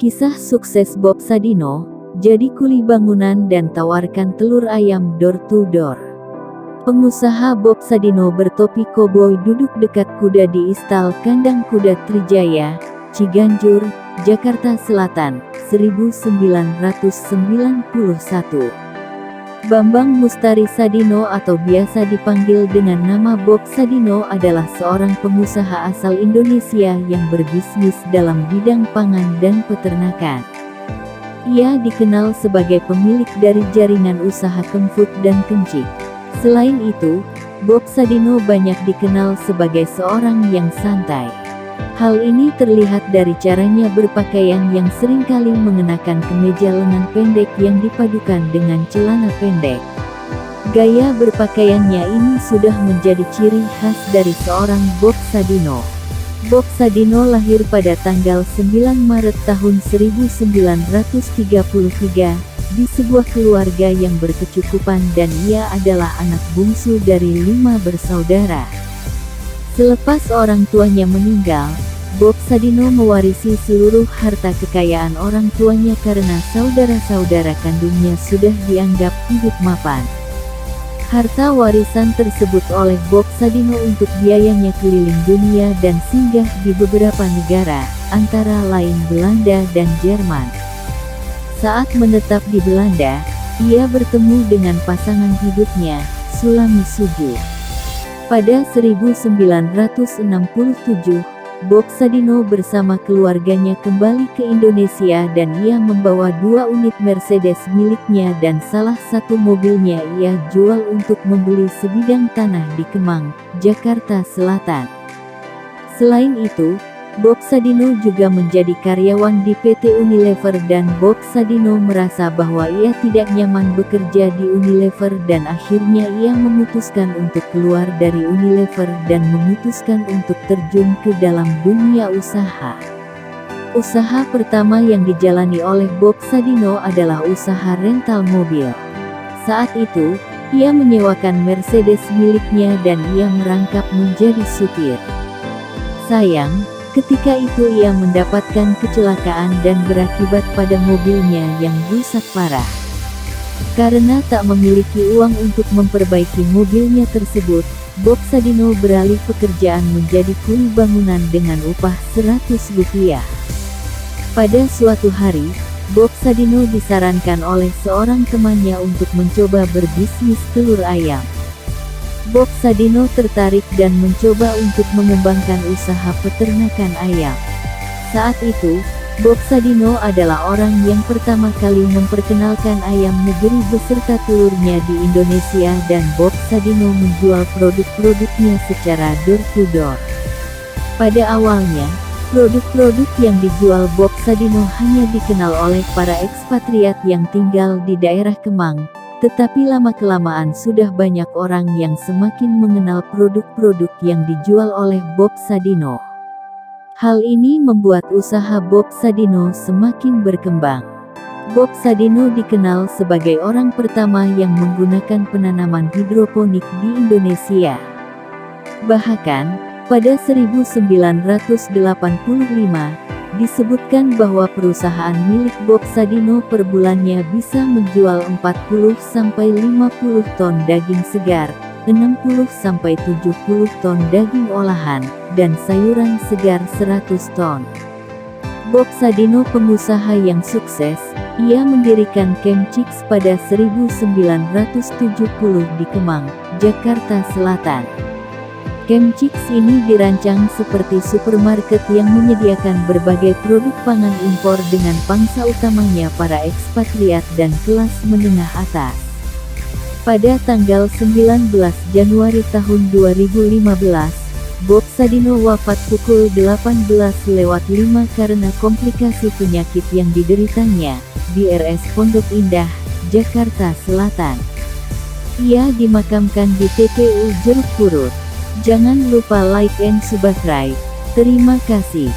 Kisah sukses Bob Sadino, jadi kuli bangunan dan tawarkan telur ayam door to door. Pengusaha Bob Sadino bertopi koboi duduk dekat kuda di istal kandang kuda Trijaya, Ciganjur, Jakarta Selatan, 1991. Bambang Mustari Sadino atau biasa dipanggil dengan nama Bob Sadino adalah seorang pengusaha asal Indonesia yang berbisnis dalam bidang pangan dan peternakan. Ia dikenal sebagai pemilik dari jaringan usaha Kemfood dan Kencik. Selain itu, Bob Sadino banyak dikenal sebagai seorang yang santai. Hal ini terlihat dari caranya berpakaian yang seringkali mengenakan kemeja lengan pendek yang dipadukan dengan celana pendek. Gaya berpakaiannya ini sudah menjadi ciri khas dari seorang Bob Sadino. Bob Sadino lahir pada tanggal 9 Maret tahun 1933, di sebuah keluarga yang berkecukupan dan ia adalah anak bungsu dari 5 bersaudara. Selepas orang tuanya meninggal, Bob Sadino mewarisi seluruh harta kekayaan orang tuanya karena saudara-saudara kandungnya sudah dianggap hidup mapan. Harta warisan tersebut oleh Bob Sadino untuk biayanya keliling dunia dan singgah di beberapa negara, antara lain Belanda dan Jerman. Saat menetap di Belanda, ia bertemu dengan pasangan hidupnya, Sulami Suju. Pada 1967, Bob Sadino bersama keluarganya kembali ke Indonesia dan ia membawa 2 unit Mercedes miliknya dan salah satu mobilnya ia jual untuk membeli sebidang tanah di Kemang, Jakarta Selatan. Selain itu, Bob Sadino juga menjadi karyawan di PT Unilever dan Bob Sadino merasa bahwa ia tidak nyaman bekerja di Unilever dan akhirnya ia memutuskan untuk keluar dari Unilever dan memutuskan untuk terjun ke dalam dunia usaha. Usaha pertama yang dijalani oleh Bob Sadino adalah usaha rental mobil. Saat itu, ia menyewakan Mercedes miliknya dan ia merangkap menjadi supir. Sayang, ketika itu ia mendapatkan kecelakaan dan berakibat pada mobilnya yang rusak parah. Karena tak memiliki uang untuk memperbaiki mobilnya tersebut, Bob Sadino beralih pekerjaan menjadi kuli bangunan dengan upah Rp100. Pada suatu hari, Bob Sadino disarankan oleh seorang temannya untuk mencoba berbisnis telur ayam. Bob Sadino tertarik dan mencoba untuk mengembangkan usaha peternakan ayam. Saat itu, Bob Sadino adalah orang yang pertama kali memperkenalkan ayam negeri beserta telurnya di Indonesia dan Bob Sadino menjual produk-produknya secara door to door. Pada awalnya, produk-produk yang dijual Bob Sadino hanya dikenal oleh para ekspatriat yang tinggal di daerah Kemang. Tetapi lama-kelamaan sudah banyak orang yang semakin mengenal produk-produk yang dijual oleh Bob Sadino. Hal ini membuat usaha Bob Sadino semakin berkembang. Bob Sadino dikenal sebagai orang pertama yang menggunakan penanaman hidroponik di Indonesia. Bahkan, pada 1985, disebutkan bahwa perusahaan milik Bob Sadino per bulannya bisa menjual 40-50 ton daging segar, 60-70 ton daging olahan, dan sayuran segar 100 ton. Bob Sadino pengusaha yang sukses, ia mendirikan Kemchicks pada 1970 di Kemang, Jakarta Selatan. Kemchicks ini dirancang seperti supermarket yang menyediakan berbagai produk pangan impor dengan pangsa utamanya para ekspatriat dan kelas menengah atas. Pada tanggal 19 Januari tahun 2015, Bob Sadino wafat pukul 18:05 karena komplikasi penyakit yang dideritanya, di RS Pondok Indah, Jakarta Selatan. Ia dimakamkan di TPU Jeruk Purut. Jangan lupa like and subscribe. Terima kasih.